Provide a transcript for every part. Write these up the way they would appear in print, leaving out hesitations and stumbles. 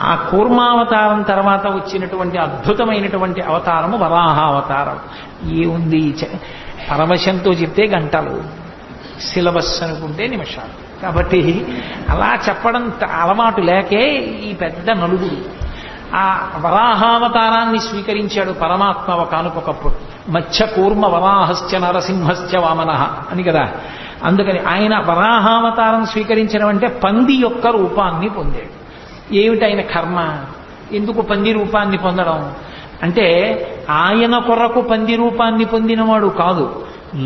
ఆ కూర్మావతారం తర్వాత వచ్చినటువంటి అద్భుతమైనటువంటి అవతారము వరాహావతారం. ఏముంది పరవశంతో చెప్తే గంటలు, సిలబస్ అనుకుంటే నిమిషాలు. కాబట్టి అలా చెప్పడం అలవాటు లేకే ఈ పెద్ద నలుగురు. ఆ వరాహావతారాన్ని స్వీకరించాడు పరమాత్మ ఒకనకొకప్పుడు. మత్స్య కూర్మ వరాహస్య నరసింహస్య వామనః అని కదా. అందుకని ఆయన వరాహావతారం స్వీకరించడం అంటే పంది యొక్క రూపాన్ని పొందాడు. ఏమిటి ఆయన కర్మ? ఎందుకు పంది రూపాన్ని పొందడం అంటే, ఆయన కొరకు పంది రూపాన్ని పొందినవాడు కాదు,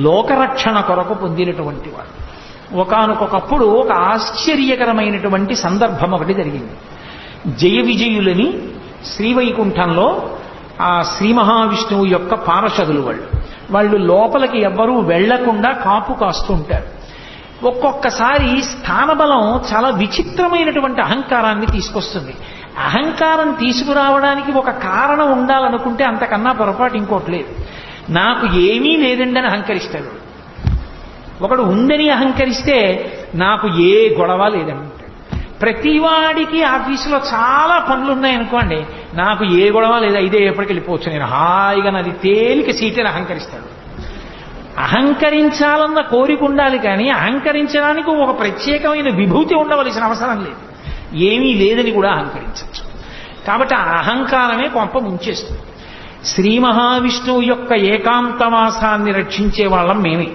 లోకరక్షణ కొరకు పొందినటువంటి వాడు. ఒకానొకప్పుడు ఒక ఆశ్చర్యకరమైనటువంటి సందర్భం ఒకటి జరిగింది. జయ విజయులని శ్రీవైకుంఠంలో ఆ శ్రీ మహావిష్ణువు యొక్క పార్షదులు వాళ్ళు లోపలికి ఎవ్వరూ వెళ్లకుండా కాపు కాస్తుంటారు. ఒక్కొక్కసారి స్థానబలం చాలా విచిత్రమైనటువంటి అహంకారాన్ని తీసుకొస్తుంది. అహంకారం తీసుకురావడానికి ఒక కారణం ఉండాలనుకుంటే అంతకన్నా పొరపాటు ఇంకోటి లేదు. నాకు ఏమీ లేదండి అని అహంకరిస్తాడు ఒకడు. ఉందని అహంకరిస్తే నాకు ఏ గొడవ లేదండి. ప్రతివాడికి ఆఫీసులో చాలా పనులు ఉన్నాయనుకోండి, నాకు ఏ గొడవ లేదు, ఇదే ఎప్పటికి వెళ్ళిపోవచ్చు, నేను హాయిగా నాది తేలిక సీటని అహంకరిస్తాడు. అహంకరించాలన్న కోరిక ఉండాలి, కానీ అహంకరించడానికి ఒక ప్రత్యేకమైన విభూతి ఉండవలసిన అవసరం లేదు. ఏమీ లేదని కూడా అహంకరించవచ్చు. కాబట్టి ఆ అహంకారమే కొంప ముంచేస్తుంది. శ్రీ మహావిష్ణువు యొక్క ఏకాంతవాసాన్ని రక్షించే వాళ్ళం మేమే.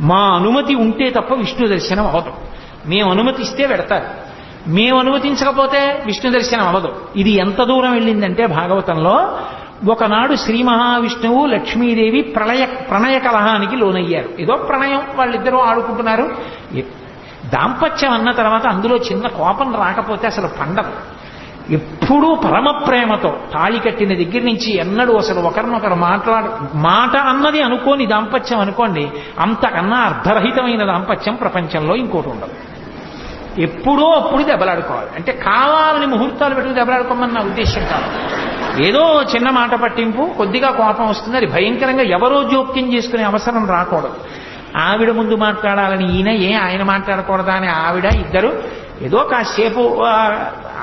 మా అనుమతి ఉంటే తప్ప విష్ణు దర్శనం అవదు. మేము అనుమతిస్తే పెడతారు, మేము అనుమతించకపోతే విష్ణు దర్శనం అవ్వదు. ఇది ఎంత దూరం వెళ్ళిందంటే భాగవతంలో ఒకనాడు శ్రీ మహావిష్ణువు లక్ష్మీదేవి ప్రణయ కలహానికి లోనయ్యారు. ఏదో ప్రణయం, వాళ్ళిద్దరూ ఆడుకుంటున్నారు. దాంపత్యం అన్న తర్వాత అందులో చిన్న కోపం రాకపోతే అసలు పండదు. ఎప్పుడూ పరమ ప్రేమతో తాళి కట్టిన దగ్గర నుంచి ఎన్నడూ అసలు ఒకరినొకరు మాట అన్నది అనుకోని దాంపత్యం అనుకోండి, అంతకన్నా అర్ధరహితమైన దాంపత్యం ప్రపంచంలో ఇంకోటి ఉండదు. ఎప్పుడో అప్పుడు దెబ్బలాడుకోవాలి. అంటే కావాలని ముహూర్తాలు పెట్టుకుని దెబ్బలాడుకోమని నా ఉద్దేశం కాదు. ఏదో చిన్న మాట పట్టింపు, కొద్దిగా కోపం వస్తుంది, అది భయంకరంగా ఎవరో జోక్యం చేసుకునే అవసరం రాకూడదు. ఆవిడ ముందు మాట్లాడాలని ఈయన, ఆయన మాట్లాడకూడదా అని ఆవిడ, ఇద్దరు ఏదో కాసేపు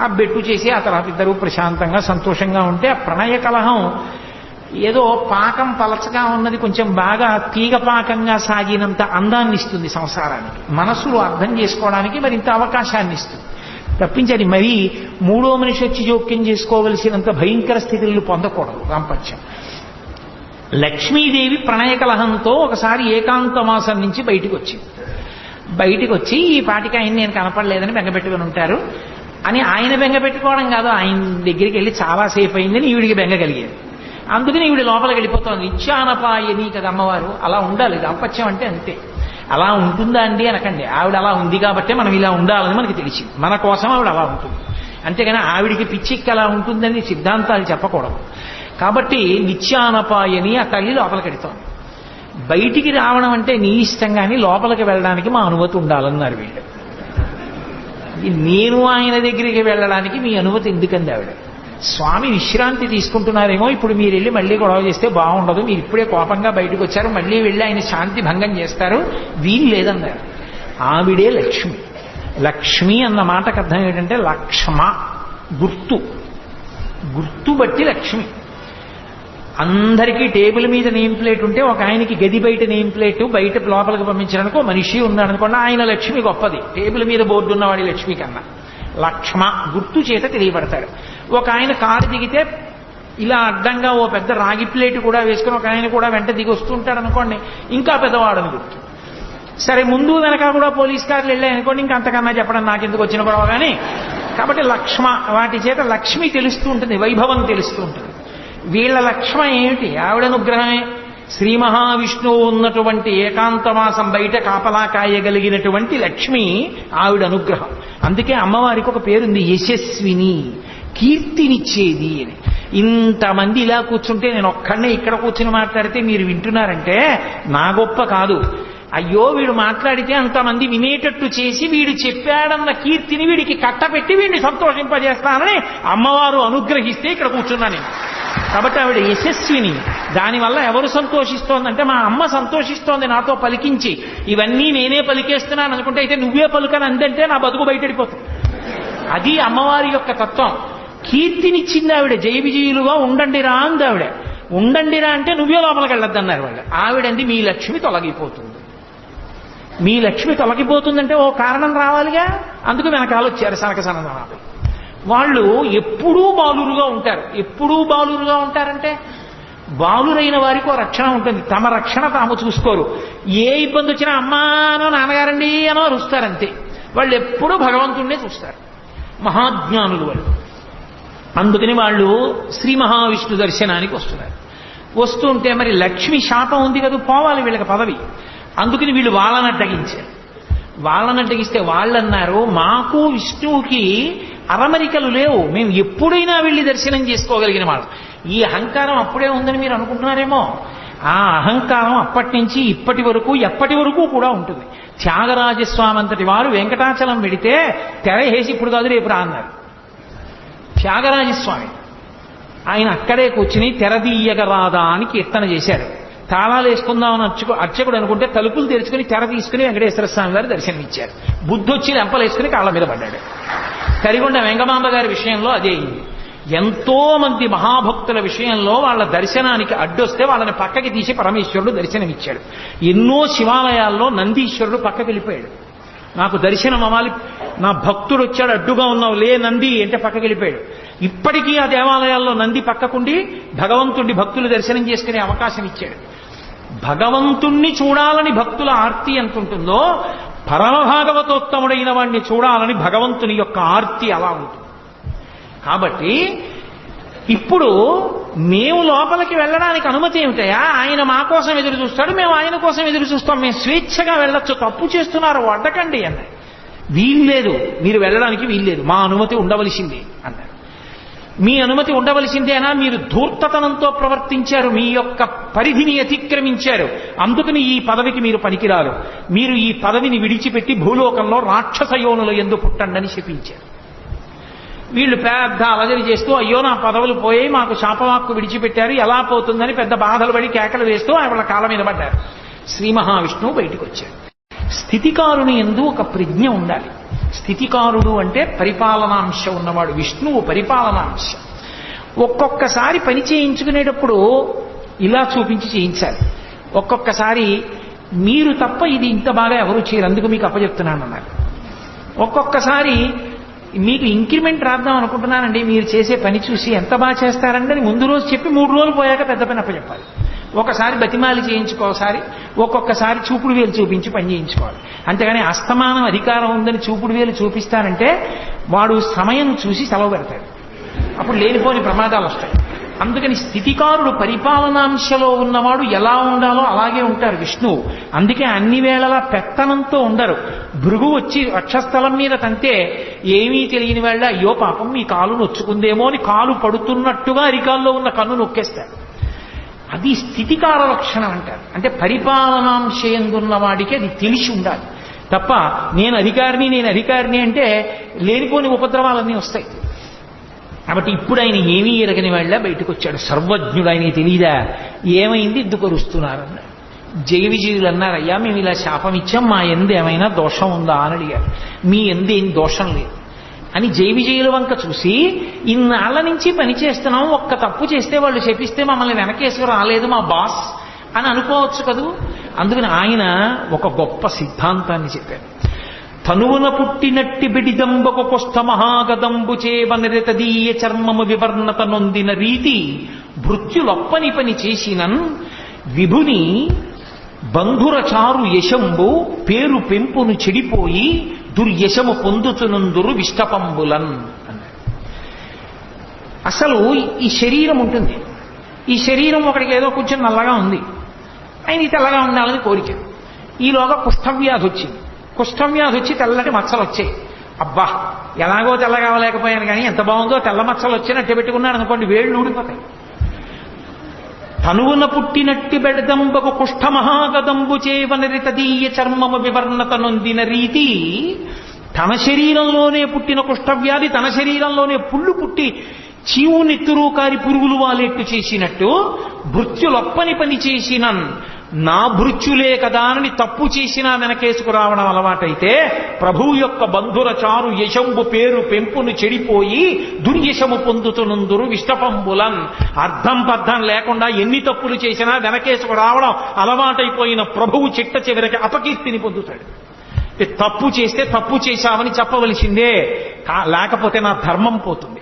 ఆ బెట్టు చేసి ఆ తర్వాత ఇద్దరు ప్రశాంతంగా సంతోషంగా ఉంటే ఆ ప్రణయ కలహం ఏదో పాకం పలచగా ఉన్నది కొంచెం బాగా తీగ పాకంగా సాగినంత అందాన్ని ఇస్తుంది సంసారానికి. మనసులో అర్థం చేసుకోవడానికి మరింత అవకాశాన్ని ఇస్తుంది. తప్పించని మరీ మూడో మనిషి వచ్చి జోక్యం చేసుకోవలసినంత భయంకర స్థితులను పొందకూడదు దాంపత్యం. లక్ష్మీదేవి ప్రణయ కలహంతో ఒకసారి ఏకాంతవాసం నుంచి బయటికి వచ్చి ఈ పాటికి ఆయన నేను కనపడలేదని బెంగపెట్టుకుని ఉంటారు అని ఆయన బెంగ పెట్టుకోవడం కాదు, ఆయన దగ్గరికి వెళ్ళి చాలాసేపు అయిందని ఈవిడికి బెంగ కలిగేది. అందుకని ఈవిడ లోపలికి వెళ్ళిపోతుంది. నిత్యానపాయని కదా అమ్మవారు. అలా ఉండాలి దాంపత్యం అంటే, అంతే. అలా ఉంటుందా అండి అనకండి. ఆవిడ అలా ఉంది కాబట్టే మనం ఇలా ఉండాలని మనకి తెలిసింది. మన కోసం ఆవిడ అలా ఉంటుంది. అంతేగాని ఆవిడికి పిచ్చిక్కి అలా ఉంటుందని సిద్ధాంతాలు చెప్పకూడదు. కాబట్టి నిత్యానపాయని ఆ తల్లి లోపలికి వెళుతోంది. బయటికి రావడం అంటే నీ ఇష్టం, కానీ లోపలికి వెళ్ళడానికి మా అనుమతి ఉండాలన్నారు వీళ్ళు. నేను ఆయన దగ్గరికి వెళ్ళడానికి మీ అనుమతి ఎందుకంది ఆవిడ? స్వామి విశ్రాంతి తీసుకుంటున్నారేమో, ఇప్పుడు మీరు వెళ్ళి మళ్ళీ గొడవ చేస్తే బాగుండదు, మీరు ఇప్పుడే కోపంగా బయటకు వచ్చారు, మళ్ళీ వెళ్ళి ఆయన శాంతి భంగం చేస్తారు, వీలు లేదన్నారు. ఆవిడే లక్ష్మి. లక్ష్మి అన్న మాటకు అర్థం ఏంటంటే లక్ష్మ, గుర్తు బట్టి లక్ష్మి. అందరికీ టేబుల్ మీద నేమ్ ప్లేట్ ఉంటే ఒక ఆయనకి గది బయట నేమ్ ప్లేట్ బయట లోపలికి పంపించడానికి ఒక మనిషి ఉన్నాడనుకోండి, ఆయన లక్ష్మి గొప్పది టేబుల్ మీద బోర్డు ఉన్నవాడి లక్ష్మి కన్నా. లక్ష్మ గుర్తు చేత తెలియబడతాడు. ఒక ఆయన కారు దిగితే ఇలా అడ్డంగా ఓ పెద్ద రాగి ప్లేట్ కూడా వేసుకుని ఒక ఆయన కూడా వెంట దిగి వస్తుంటాడు అనుకోండి, ఇంకా పెద్దవాడని గుర్తు. సరే ముందు వెనక కూడా పోలీస్ కార్లు వెళ్ళాయనుకోండి, ఇంకా అంతకన్నా చెప్పడం నాకెందుకు వచ్చిన గొడవ. కానీ కాబట్టి లక్ష్మ, వాటి చేత లక్ష్మి తెలుస్తూ ఉంటుంది, వైభవం తెలుస్తూ ఉంటుంది. వీళ్ళ లక్ష్మ ఏమిటి? ఆవిడ అనుగ్రహమే. శ్రీ మహావిష్ణువు ఉన్నటువంటి ఏకాంతవాసం బయట కాపలా కాయగలిగినటువంటి లక్ష్మి ఆవిడ అనుగ్రహం. అందుకే అమ్మవారికి ఒక పేరుంది, యశస్విని, కీర్తినిచ్చేది అని. ఇంతమంది ఇలా కూర్చుంటే నేను ఒక్కడనే ఇక్కడ కూర్చుని మాట్లాడితే మీరు వింటున్నారంటే నా గొప్ప కాదు. అయ్యో వీడు మాట్లాడితే అంతమంది వినేటట్టు చేసి వీడు చెప్పాడన్న కీర్తిని వీడికి కట్టపెట్టి వీడిని సంతోషింపజేస్తానని అమ్మవారు అనుగ్రహిస్తే ఇక్కడ కూర్చున్నాను నేను. కాబట్టి ఆవిడ యశస్విని. దానివల్ల ఎవరు సంతోషిస్తోందంటే మా అమ్మ సంతోషిస్తోంది నాతో పలికించి. ఇవన్నీ నేనే పలికేస్తున్నాను అనుకుంటే అయితే నువ్వే పలుకని అందంటే నా బతుకు బయటడిపోతుంది. అది అమ్మవారి యొక్క తత్వం. కీర్తినిచ్చింది ఆవిడ. జయ విజయులుగా ఉండండిరా అంది ఆవిడ. ఉండండిరా అంటే నువ్వే లోపలికి వెళ్ళొద్దన్నారు వాళ్ళు. ఆవిడంది మీ లక్ష్మి తొలగిపోతుంది. మీ లక్ష్మి తొలగిపోతుందంటే ఓ కారణం రావాలిగా. అందుకు వెనకాల వచ్చారు సనక సనందనాథులు. వాళ్ళు ఎప్పుడూ బాలురుగా ఉంటారు. ఎప్పుడూ బాలురుగా ఉంటారంటే బాలురైన వారికి ఓ రక్షణ ఉంటుంది. తమ రక్షణ తాము చూసుకోరు. ఏ ఇబ్బంది వచ్చినా అమ్మానో నాన్నగారండి అనో అరుస్తారంతే. వాళ్ళు ఎప్పుడూ భగవంతుణ్ణే చూస్తారు. మహాజ్ఞానులు వాళ్ళు. అందుకని వాళ్ళు శ్రీ మహావిష్ణు దర్శనానికి వస్తున్నారు. వస్తుంటే మరి లక్ష్మి శాపం ఉంది కదా, పోవాలి వీళ్ళకి పదవి. అందుకని వీళ్ళు వాళ్ళని అడ్డగించారు. వాళ్ళని అడ్డగిస్తే వాళ్ళన్నారు మాకు విష్ణువుకి అరమరికలు లేవు, మేము ఎప్పుడైనా వెళ్ళి దర్శనం చేసుకోగలిగిన వాళ్ళం. ఈ అహంకారం అప్పుడే ఉందని మీరు అనుకుంటున్నారేమో. ఆ అహంకారం అప్పటి నుంచి ఇప్పటి వరకు ఎప్పటి వరకు కూడా ఉంటుంది. త్యాగరాజస్వామి అంతటి వారు వెంకటాచలం వెడితే తెర వేసి ఇప్పుడు కాదు రేపు రా అన్నారు. త్యాగరాజస్వామి ఆయన అక్కడే కూర్చుని తెరదీయగరాదా అని కీర్తన చేశారు. తాళాలు వేసుకుందామని అర్చకుడు అనుకుంటే తలుపులు తెరుచుకుని తెర తీసుకుని వెంకటేశ్వర స్వామి గారు దర్శనమిచ్చారు. బుద్ధి వచ్చి లెంపలేసుకుని కాళ్ళ మీద పడ్డాడు. కరిగొండ వెంగమాంబ గారి విషయంలో అదే అయింది. ఎంతో మంది మహాభక్తుల విషయంలో వాళ్ళ దర్శనానికి అడ్డొస్తే వాళ్ళని పక్కకి తీసి పరమేశ్వరుడు దర్శనమిచ్చాడు. ఎన్నో శివాలయాల్లో నందీశ్వరుడు పక్కకి వెళ్ళిపోయాడు. నాకు దర్శనం అవ్వాలి, నా భక్తుడు వచ్చాడు అడ్డుగా ఉన్నావు లే నంది అంటే పక్కకి వెళ్ళిపోయాడు. ఇప్పటికీ ఆ దేవాలయాల్లో నంది పక్కకుండి భగవంతుడి భక్తులు దర్శనం చేసుకునే అవకాశం ఇచ్చాడు. భగవంతుణ్ణి చూడాలని భక్తుల ఆర్తి ఎంత ఉంటుందో పరమభాగవతోత్తముడైన వాడిని చూడాలని భగవంతుని యొక్క ఆర్తి అలా ఉంటుంది. కాబట్టి ఇప్పుడు మేము లోపలికి వెళ్ళడానికి అనుమతి ఏమిటయా? ఆయన మా కోసం ఎదురు చూస్తాడు, మేము ఆయన కోసం ఎదురు చూస్తాం. మేము స్వేచ్ఛగా వెళ్ళొచ్చు, తప్పు చేస్తున్నారు అడ్డకండి అన్నారు. వీల్లేదు, మీరు వెళ్ళడానికి వీల్లేదు, మా అనుమతి ఉండవలసిందే అన్నారు. మీ అనుమతి ఉండవలసిందేనా? మీరు ధూర్తతనంతో ప్రవర్తించారు, మీ యొక్క పరిధిని అతిక్రమించారు, అందుకని ఈ పదవికి మీరు పనికిరారు. మీరు ఈ పదవిని విడిచిపెట్టి భూలోకంలో రాక్షస యోనుల యందు పుట్టండని శపించారు. వీళ్ళు పెద్ద అలజడి చేస్తూ అయ్యో నా పదవులు పోయి మాకు శాపవాక్కు విడిచిపెట్టారు, ఎలా పోతుందని పెద్ద బాధలు పడి కేకలు వేస్తూ వాళ్ళ కాళ్ళ మీద పడ్డారు. శ్రీ మహావిష్ణువు బయటికి వచ్చాడు. స్థితికారుని యందు ఒక ప్రజ్ఞ ఉండాలి. స్థితికారుడు అంటే పరిపాలనాంశ ఉన్నవాడు. విష్ణువు పరిపాలనాంశ. ఒక్కొక్కసారి పని చేయించుకునేటప్పుడు ఇలా చూపించి చేయించాలి. ఒక్కొక్కసారి మీరు తప్ప ఇది ఇంత బాగా ఎవరు చేయరు, అందుకు మీకు అప్పచెప్తున్నాను అన్నారు. ఒక్కొక్కసారి మీకు ఇంక్రిమెంట్ రాద్దాం అనుకుంటున్నానండి, మీరు చేసే పని చూసి ఎంత బాగా చేస్తారండి అని ముందు రోజు చెప్పి 3 రోజులు పోయాక పెద్ద పని అప్పచెప్పాలి. ఒకసారి బతిమాలి చేయించుకోసారి, ఒక్కొక్కసారి చూపుడు వేలు చూపించి పని చేయించుకోవాలి. అంతేగాని అస్తమానం అధికారం ఉందని చూపుడు వేలు చూపిస్తానంటే వాడు సమయం చూసి సెలవు పెడతాడు, అప్పుడు లేనిపోని ప్రమాదాలు వస్తాయి. అందుకని స్థితికారుడు పరిపాలనాంశలో ఉన్నవాడు ఎలా ఉండాలో అలాగే ఉంటారు విష్ణువు. అందుకే అన్ని వేళలా పెత్తనంతో ఉండరు. భృగు వచ్చి వక్షస్థలం మీద తంతే ఏమీ తెలియని వేళ అయ్యో పాపం మీ కాలు నొచ్చుకుందేమో అని కాలు పడుతున్నట్టుగా అరికాల్లో ఉన్న కన్ను నొక్కేస్తారు. అది స్థితికార లక్షణం అంటారు. అంటే పరిపాలనాంశయందున్న వాడికి అది తెలిసి ఉండాలి తప్ప నేను అధికారిని అంటే లేనిపోని ఉపద్రవాలన్నీ వస్తాయి. కాబట్టి ఇప్పుడు ఆయన ఏమీ ఎరగని వాళ్ళ బయటకు వచ్చాడు. సర్వజ్ఞుడు, ఆయన తెలియదా ఏమైంది దుఃఖరుస్తున్నారన్న. జయ విజయులు అన్నారు అయ్యా మేము ఇలా శాపం ఇచ్చాం, మా ఎందు ఏమైనా దోషం ఉందా అని అడిగారు. మీ ఎందు ఏం దోషం లేదు అని జయ విజయుల వంక చూసి ఇన్నాళ్ల నుంచి పని చేస్తున్నాం, ఒక్క తప్పు చేస్తే వాళ్ళు శపిస్తే మమ్మల్ని వెనకేసుకు రాలేదు మా బాస్ అని అనుకోవచ్చు కదూ. అందుకని ఆయన ఒక గొప్ప సిద్ధాంతాన్ని చెప్పారు. తనువున పుట్టినట్టి బిడిదంబకు కొష్ట మహాగదంబు చేవనరితదీయ చర్మము వివర్ణత నొందిన రీతి భృత్యులొప్పని పని చేసినన్ విభుని బంధుర చారు యశంబు పేరు పెంపును చెడిపోయి దుర్యశము పొందుతునందురు విష్టపంబులన్ అన్నారు. అసలు ఈ శరీరం ఉంటుంది, ఈ శరీరం ఒకడికి ఏదో కొంచెం నల్లగా ఉంది, ఆయన తెల్లగా ఉండాలని కోరిక. ఈలోగా కుష్ఠవ్యాధి వచ్చింది. కుష్ఠవ్యాధి వచ్చి తెల్లటి మచ్చలు వచ్చాయి. అబ్బా ఎలాగో తెల్లగా అవ్వలేకపోయాను కానీ ఎంత బాగుందో తెల్ల మచ్చలు వచ్చినట్టు పెట్టుకున్నాడు అనుకోండి, వేళ్ళు ఊడిపోతాయి. తనువున పుట్టినట్టి బెడదంబకు కుష్ఠ మహాగదంబు చేవనరితదీయ చర్మము వివర్ణత నొందిన రీతి, తన శరీరంలోనే పుట్టిన కుష్ఠవ్యాధి తన శరీరంలోనే పుళ్ళు పుట్టి చీవు నెత్తురు కారి పురుగులు వాలేట్టు చేసినట్టు భృత్యులొప్పని పని చేసిన నా భృత్యులే కదా అని తప్పు చేసినా వెనకేసుకురావడం అలవాటైతే ప్రభువు యొక్క బంధుర చారు యశంబు పేరు పెంపును చెడిపోయి దుర్యశము పొందుతునందురు విష్టపంబులన్. అర్థం పర్థం లేకుండా ఎన్ని తప్పులు చేసినా వెనకేసుకురావడం అలవాటైపోయిన ప్రభువు చిట్ట చివరికి అపకీర్తిని పొందుతాడు. తప్పు చేస్తే తప్పు చేశామని చెప్పవలసిందే, లేకపోతే నా ధర్మం పోతుంది.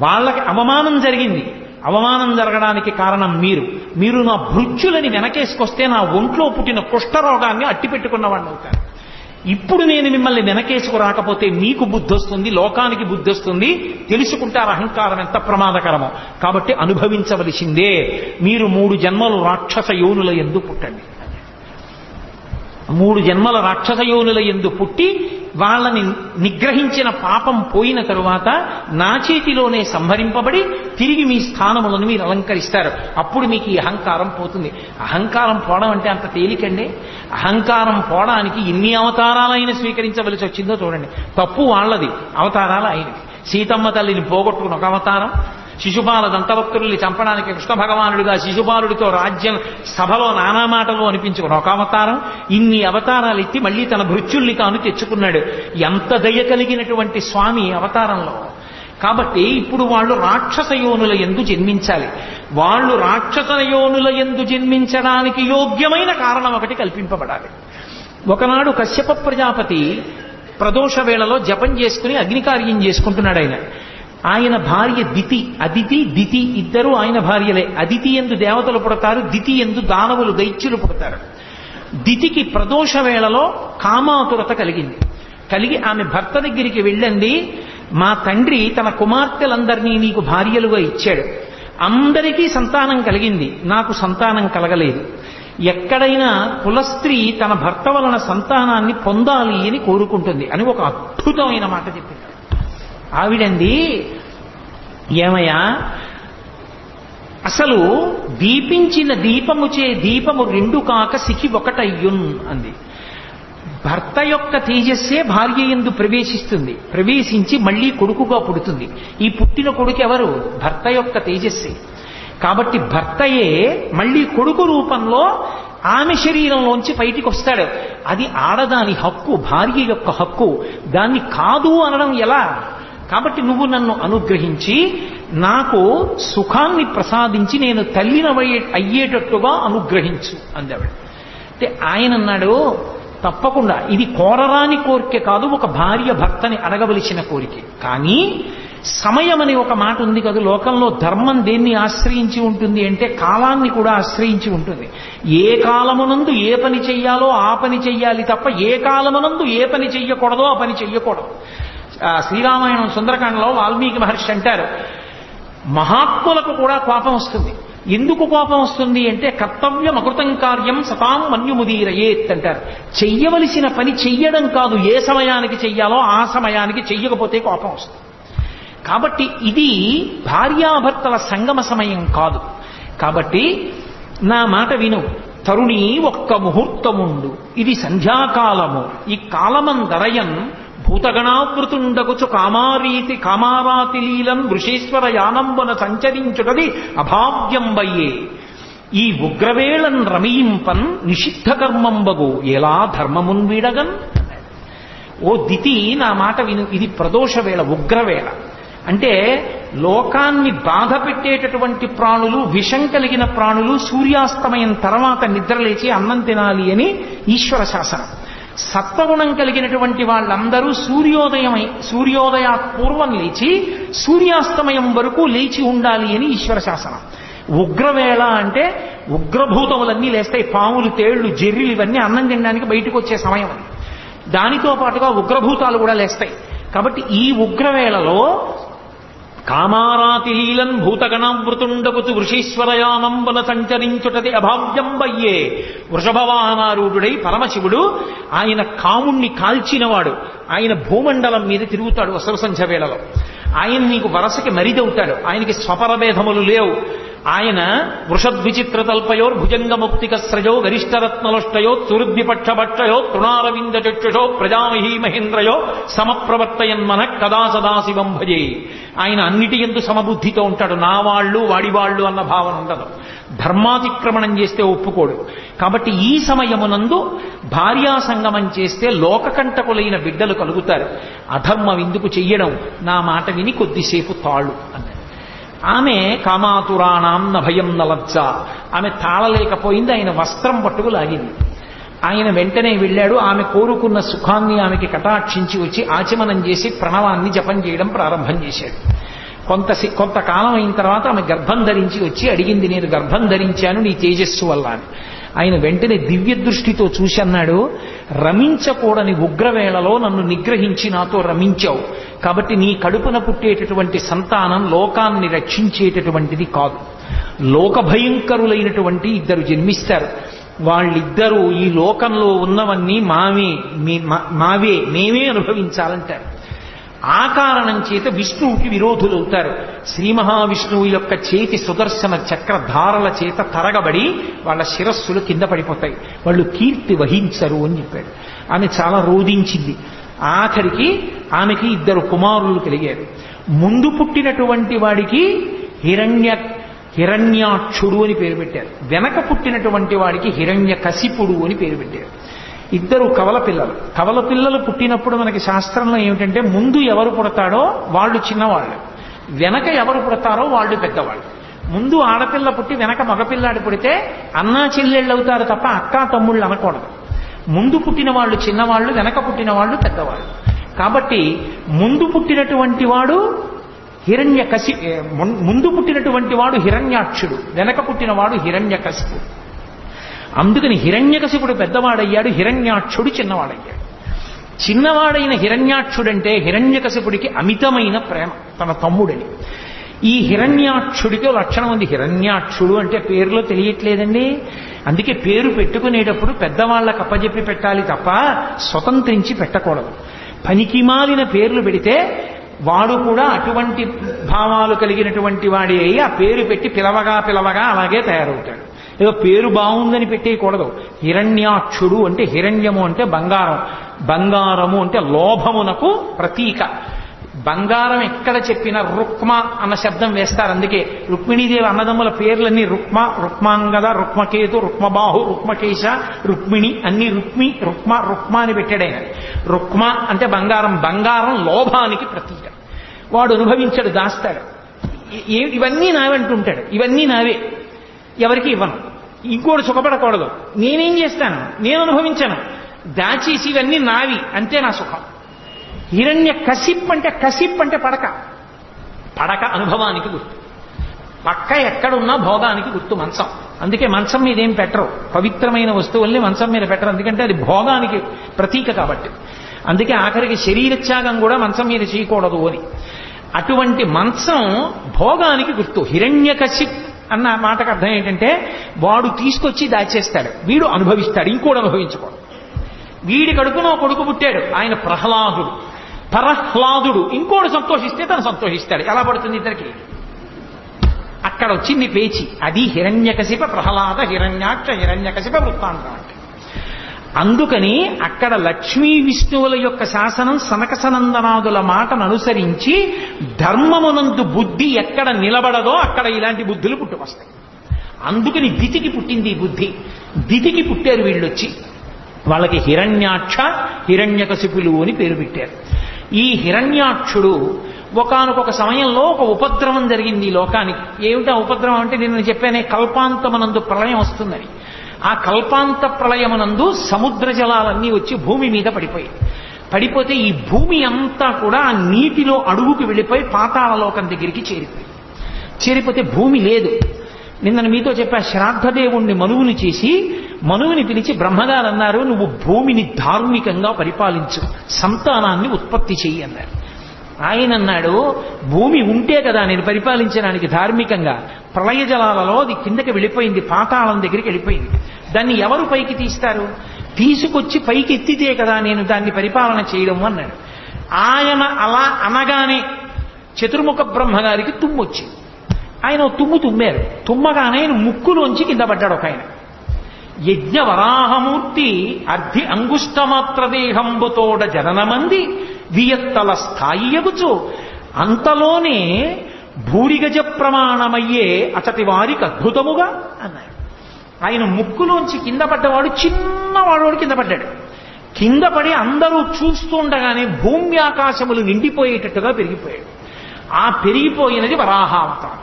వాళ్ళకి అవమానం జరిగింది, అవమానం జరగడానికి కారణం మీరు నా భృత్యులని వెనకేసుకొస్తే నా ఒంట్లో పుట్టిన కుష్ఠరోగాన్ని అట్టిపెట్టుకున్నవాడిని అవుతారు. ఇప్పుడు నేను మిమ్మల్ని వెనకేసుకు రాకపోతే మీకు బుద్ధి వస్తుంది, లోకానికి బుద్ధి వస్తుంది, తెలుసుకుంటారు అహంకారం ఎంత ప్రమాదకరమో. కాబట్టి అనుభవించవలసిందే. మీరు 3 జన్మలు రాక్షస యోనుల యందు పుట్టండి. 3 జన్మల రాక్షస యోనుల యందు పుట్టి వాళ్ళని నిగ్రహించిన పాపం పోయిన తరువాత నా చేతిలోనే సంహరింపబడి తిరిగి మీ స్థానములను మీరు అలంకరిస్తారు. అప్పుడు మీకు ఈ అహంకారం పోతుంది. అహంకారం పోవడం అంటే అంత తేలికండి. అహంకారం పోవడానికి ఎన్ని అవతారాలైనా స్వీకరించవలసి వచ్చిందో చూడండి. తప్పు వాళ్ళది, అవతారాలు ఆయనది. సీతమ్మ తల్లిని పోగొట్టుకుని ఒక అవతారం, శిశుపాల దంతవక్తుల్ని చంపడానికి కృష్ణ భగవానుడిగా శిశుపాలుడితో రాజ్యం సభలో నానా మాటలు అనిపించుకుని ఒక అవతారం. ఇన్ని అవతారాలు ఎత్తి మళ్ళీ తన భృత్యుల్ని తాను తెచ్చుకున్నాడు. ఎంత దయ కలిగినటువంటి స్వామి అవతారంలో. కాబట్టి ఇప్పుడు వాళ్ళు రాక్షస యోనుల యందు జన్మించాలి. వాళ్ళు రాక్షస యోనుల యందు జన్మించడానికి యోగ్యమైన కారణం ఒకటి కల్పింపబడాలి. ఒకనాడు కశ్యప ప్రజాపతి ప్రదోష వేళలో జపం చేసుకుని అగ్నికార్యం చేసుకుంటున్నాడు. ఆయన భార్య దితి, అదితి దితి ఇద్దరు ఆయన భార్యలే. అదితి యందు దేవతలు పుడతారు, దితి యందు దానవులు దైత్యులు పుడతారు. దితికి ప్రదోష వేళలో కామాతురత కలిగి ఆమె భర్త దగ్గరికి వెళ్ళండి, మా తండ్రి తన కుమార్తెలందరినీ నీకు భార్యలుగా ఇచ్చాడు, అందరికీ సంతానం కలిగింది, నాకు సంతానం కలగలేదు. ఎక్కడైనా కులస్త్రీ తన భర్త వలన సంతానాన్ని పొందాలి అని కోరుకుంటుంది అని ఒక అద్భుతమైన మాట చెప్పింది. ఆవిడండి, ఏమయ్యా అసలు దీపించిన దీపముచే దీపము 2 కాక సికి 1 అయ్యున్ అంది. భర్త యొక్క తేజస్సే భార్య యందు ప్రవేశిస్తుంది, ప్రవేశించి మళ్ళీ కొడుకుగా పుడుతుంది. ఈ పుట్టిన కొడుకు ఎవరు? భర్త యొక్క తేజస్సే. కాబట్టి భర్తయే మళ్ళీ కొడుకు రూపంలో ఆమె శరీరంలోంచి బయటికి వస్తాడు. అది ఆడదాని హక్కు, భార్య యొక్క హక్కు. దాన్ని కాదు అనడం ఎలా? కాబట్టి నువ్వు నన్ను అనుగ్రహించి నాకు సుఖాన్ని ప్రసాదించి నేను తల్లిన అయ్యేటట్టుగా అనుగ్రహించు అందావిడ. అంటే ఆయన అన్నాడు, తప్పకుండా ఇది కోరరాని కోరిక కాదు, ఒక భార్య భర్తని అడగవలసిన కోరిక. కానీ సమయం అని ఒక మాట ఉంది కదా, లోకంలో ధర్మం దేన్ని ఆశ్రయించి ఉంటుంది అంటే కాలాన్ని కూడా ఆశ్రయించి ఉంటుంది. ఏ కాలమునందు ఏ పని చెయ్యాలో ఆ పని చెయ్యాలి తప్ప ఏ కాలమునందు ఏ పని చెయ్యకూడదో ఆ పని చెయ్యకూడదు. శ్రీరామాయణం సుందరకాండలో వాల్మీకి మహర్షి అంటారు, మహాత్ములకు కూడా కోపం వస్తుంది. ఎందుకు కోపం వస్తుంది అంటే కర్తవ్యం అకృతం కార్యం సతాం మన్యుముదీరయేత్ అంటారు. చెయ్యవలసిన పని చెయ్యడం కాదు, ఏ సమయానికి చెయ్యాలో ఆ సమయానికి చెయ్యకపోతే కోపం వస్తుంది. కాబట్టి ఇది భార్యాభర్తల సంగమ సమయం కాదు. కాబట్టి నా మాట విను, తరుణి ఒక్క ముహూర్తముండు, ఇది సంధ్యాకాలము, ఈ కాలమందరయన్ భూతగణావృతుండగుచు కామారాతి లీలం వృషేశ్వర యానంబున సంచరించుటది అభావ్యంబయ్యే. ఈ ఉగ్రవేళన్ రమయింపన్ నిషిద్ధ కర్మంబగు ఎలా ధర్మమున్ వీడగన్. ఓ దితి, నా మాట విను, ఇది ప్రదోష వేళ, ఉగ్రవేళ. అంటే లోకాన్ని బాధ పెట్టేటటువంటి ప్రాణులు, విషం కలిగిన ప్రాణులు సూర్యాస్తమయం తర్వాత నిద్రలేచి అన్నం తినాలి అని ఈశ్వర శాసనం. సత్వగుణం కలిగినటువంటి వాళ్ళందరూ సూర్యోదయాత్ పూర్వం లేచి సూర్యాస్తమయం వరకు లేచి ఉండాలి అని ఈశ్వర శాసనం. ఉగ్రవేళ అంటే ఉగ్రభూతములన్నీ లేస్తాయి, పాములు, తేళ్లు, జెర్రీలు ఇవన్నీ అన్నం తినడానికి బయటకు వచ్చే సమయం అది. దానితో పాటుగా ఉగ్రభూతాలు కూడా లేస్తాయి. కాబట్టి ఈ ఉగ్రవేళలో కామారాతి లీలన్ భూతగణావృతుండగుతు వృషీశ్వరయానంబన సంచరించుటది అభావ్యంబయ్యే. వృషభవాహనారూఢుడై పరమశివుడు, ఆయన కాముణ్ణి కాల్చినవాడు, ఆయన భూమండలం మీద తిరుగుతాడు అసలు సంధ్య వేళలో. ఆయన నీకు వరసకి మరిదవుతాడు, ఆయనకి స్వపరభేదములు లేవు. ఆయన వృషద్విచిత్రతల్పయో భుజంగముక్తిక స్రజో గరిష్టరత్నలుష్టయో తురుద్విపక్షభక్షయో తృణారవింద చక్షుషో ప్రజామహీ మహేంద్రయో సమప్రవర్తయన్మన కదా సదాశివం భజే. ఆయన అన్నిటి యందు సమబుద్ధితో ఉంటాడు. నా వాళ్ళు వాడివాళ్ళు అన్న భావన ఉండదు. ధర్మాతిక్రమణం చేస్తే ఒప్పుకోడు. కాబట్టి ఈ సమయమునందు భార్యా సంగమం చేస్తే లోకకంటకులైన బిడ్డలు కలుగుతారు. అధర్మం ఎందుకు చెయ్యడం, నా మాట విని కొద్దిసేపు తాళు అన్నాడు. ఆమె కామాతురాణాం న భయం న లజ్జ. ఆమె తాళలేకపోయింది. ఆయన వస్త్రం పట్టుకు లాగింది. ఆయన వెంటనే వెళ్ళాడు. ఆమె కోరుకున్న సుఖాన్ని ఆమెకి కటాక్షించి వచ్చి ఆచమనం చేసి ప్రణవాన్ని జపం చేయడం ప్రారంభం చేశాడు. కొంతకాలం అయిన తర్వాత ఆమె గర్భం ధరించి వచ్చి అడిగింది, నేను గర్భం ధరించాను నీ తేజస్సు వల్ల అని. ఆయన వెంటనే దివ్య దృష్టితో చూసి అన్నాడు, రమించకూడని ఉగ్రవేళలో నన్ను నిగ్రహించి నాతో రమించావు. కాబట్టి నీ కడుపున పుట్టేటటువంటి సంతానం లోకాన్ని రక్షించేటటువంటిది కాదు. లోకభయంకరులైనటువంటి ఇద్దరు జన్మిస్తారు. వాళ్ళిద్దరూ ఈ లోకంలో ఉన్నవన్నీ మావే, మేమే అనుభవించాలంటారు. ఆ కారణం చేత విష్ణువుకి విరోధులవుతారు. శ్రీ మహావిష్ణువు యొక్క చేతి సుదర్శన చక్రధారల చేత తరగబడి వాళ్ళ శిరస్సులు కింద పడిపోతాయి. వాళ్ళు కీర్తి వహించరు అని చెప్పాడు. ఆమె చాలా రోధించింది. ఆఖరికి ఆమెకి ఇద్దరు కుమారులు కలిగారు. ముందు పుట్టినటువంటి వాడికి హిరణ్యాక్షుడు అని పేరు పెట్టారు. వెనక పుట్టినటువంటి వాడికి హిరణ్యకశిపుడు అని పేరు పెట్టారు. ఇద్దరు కవల పిల్లలు. కవల పిల్లలు పుట్టినప్పుడు మనకి శాస్త్రంలో ఏమిటంటే, ముందు ఎవరు పుడతాడో వాళ్ళు చిన్నవాళ్ళు, వెనక ఎవరు పుడతారో వాళ్ళు పెద్దవాళ్ళు. ముందు ఆడపిల్ల పుట్టి వెనక మగపిల్లాడు పుడితే అన్నా చెల్లెళ్ళు అవుతారు తప్ప అక్కా తమ్ముళ్ళు అనకూడదు. ముందు పుట్టిన వాళ్ళు చిన్నవాళ్ళు, వెనక పుట్టిన వాళ్ళు పెద్దవాళ్ళు. కాబట్టి ముందు పుట్టినటువంటి వాడు ముందు పుట్టినటువంటి వాడు హిరణ్యాక్షుడు, వెనక పుట్టినవాడు హిరణ్యకశిపుడు. అందుకని హిరణ్యకశిపుడు పెద్దవాడయ్యాడు, హిరణ్యాక్షుడు చిన్నవాడయ్యాడు. చిన్నవాడైన హిరణ్యాక్షుడంటే హిరణ్యకశిపుడికి అమితమైన ప్రేమ తన తమ్ముడని. ఈ హిరణ్యాక్షుడికి లక్షణం ఉంది. హిరణ్యాక్షుడు అంటే పేరులో తెలియట్లేదండి. అందుకే పేరు పెట్టుకునేటప్పుడు పెద్దవాళ్ళకు అప్పజెప్పి పెట్టాలి తప్ప స్వతంత్రించి పెట్టకూడదు. పనికిమాలిన పేర్లు పెడితే వాడు కూడా అటువంటి భావాలు కలిగినటువంటి వాడి అయి ఆ పేరు పెట్టి పిలవగా అలాగే తయారవుతాడు. ఏదో పేరు బాగుందని పెట్టేయకూడదు. హిరణ్యాక్షుడు అంటే హిరణ్యము అంటే బంగారం, బంగారము అంటే లోభమునకు ప్రతీక. బంగారం ఎక్కడ చెప్పినా రుక్మ అన్న శబ్దం వేస్తారు. అందుకే రుక్మిణీదేవి అన్నదమ్ముల పేర్లన్నీ రుక్మ, రుక్మాంగద, రుక్మకేతు, రుక్మబాహు, రుక్మకేశ, రుక్మిణి అన్ని రుక్మ అని పెట్టాడైన. రుక్మ అంటే బంగారం, బంగారం లోభానికి ప్రతీక. వాడు అనుభవించాడు, దాస్తాడు. ఇవన్నీ నావంటుంటాడు, ఇవన్నీ నావే, ఎవరికి ఇవ్వను, ఇంకోటి సుఖపడకూడదు, నేనేం చేస్తాను, నేను అనుభవించాను, దాచేసి ఇవన్నీ నావి, అంతే నా సుఖం. హిరణ్యకశిప్ అంటే పడక అనుభవానికి గుర్తు. పక్క ఎక్కడున్నా భోగానికి గుర్తు మంచం. అందుకే మంచం మీద ఏం పెట్టరు, పవిత్రమైన వస్తువుల్ని మంచం మీద పెట్టరు, ఎందుకంటే అది భోగానికి ప్రతీక కాబట్టి. అందుకే ఆఖరికి శరీరత్యాగం కూడా మంచం మీద చేయకూడదు అని. అటువంటి మంచం భోగానికి గుర్తు. హిరణ్యకశిప్ అన్న మాటకు అర్థం ఏంటంటే వాడు తీసుకొచ్చి దాచేస్తాడు, వీడు అనుభవిస్తాడు, ఇంకోడు అనుభవించకూడదు. వీడి కడుపున కొడుకు పుట్టాడు, ఆయన పరహ్లాదుడు, ఇంకోడు సంతోషిస్తే తను సంతోషిస్తాడు. ఎలా పడుతుంది ఇద్దరికి? అక్కడ వచ్చింది పేచి. అది హిరణ్యకశిప ప్రహ్లాద హిరణ్యాక్ష హిరణ్యకశిప వృత్తాంతం అంటే. అందుకని అక్కడ లక్ష్మీ విష్ణువుల యొక్క శాసనం సనకసనందనాదుల మాటను అనుసరించి ధర్మమునందు బుద్ధి ఎక్కడ నిలబడదో అక్కడ ఇలాంటి బుద్ధులు పుట్టుకొస్తాయి. అందుకని దితికి పుట్టింది ఈ బుద్ధి. దితికి పుట్టారు వీళ్ళొచ్చి. వాళ్ళకి హిరణ్యాక్ష హిరణ్యకశిపులు అని పేరు పెట్టారు. ఈ హిరణ్యాక్షుడు ఒకానొక సమయంలో ఒక ఉపద్రవం జరిగింది ఈ లోకానికి. ఏమిటా ఉపద్రవం అంటే, నేను చెప్పానే కల్పాంతమనందు ప్రళయం వస్తుందని. ఆ కల్పాంత ప్రళయమునందు సముద్ర జలాలన్నీ వచ్చి భూమి మీద పడిపోతే ఈ భూమి అంతా కూడా ఆ నీటిలో అడుగుకు వెళ్ళిపోయి పాతాళలోకం దగ్గరికి చేరిపోతే భూమి లేదు. నిన్న మీతో చెప్పా, శ్రాద్ధదేవుణ్ణి మనువుని చేసి మనువుని పిలిచి బ్రహ్మగారు అన్నారు, నువ్వు భూమిని ధార్మికంగా పరిపాలించు, సంతానాన్ని ఉత్పత్తి చెయ్యి అన్నారు. ఆయన అన్నాడు, భూమి ఉంటే కదా నేను పరిపాలించడానికి ధార్మికంగా, ప్రళయ జలాలలో అది కిందకి వెళ్ళిపోయింది, పాతాళం దగ్గరికి వెళ్ళిపోయింది, దాన్ని ఎవరు పైకి తీస్తారు, తీసుకొచ్చి పైకి ఎత్తితే కదా నేను దాన్ని పరిపాలన చేయడం అన్నాడు. ఆయన అలా అనగానే చతుర్ముఖ బ్రహ్మగారికి తుమ్మొచ్చింది. ఆయన తుమ్ము తుమ్మారు. తుమ్మగానే ఆయన ముక్కులోంచి కింద పడ్డాడు ఒక ఆయన. యజ్ఞవరాహమూర్తి అర్ధి అంగుష్టమాత్ర దేహంబుతోడ జననమంది వియత్తల స్థాయియగుచు అంతలోనే భూరిగజ ప్రమాణమయ్యే అచటి వారికి అద్భుతముగా అన్నారు. ఆయన ముక్కులోంచి కింద పడ్డవాడు చిన్నవాడు కింద పడ్డాడు. కింద పడి అందరూ చూస్తుండగానే భూమి ఆకాశములు నిండిపోయేటట్టుగా పెరిగిపోయాడు. ఆ పెరిగిపోయినది వరాహావతారం.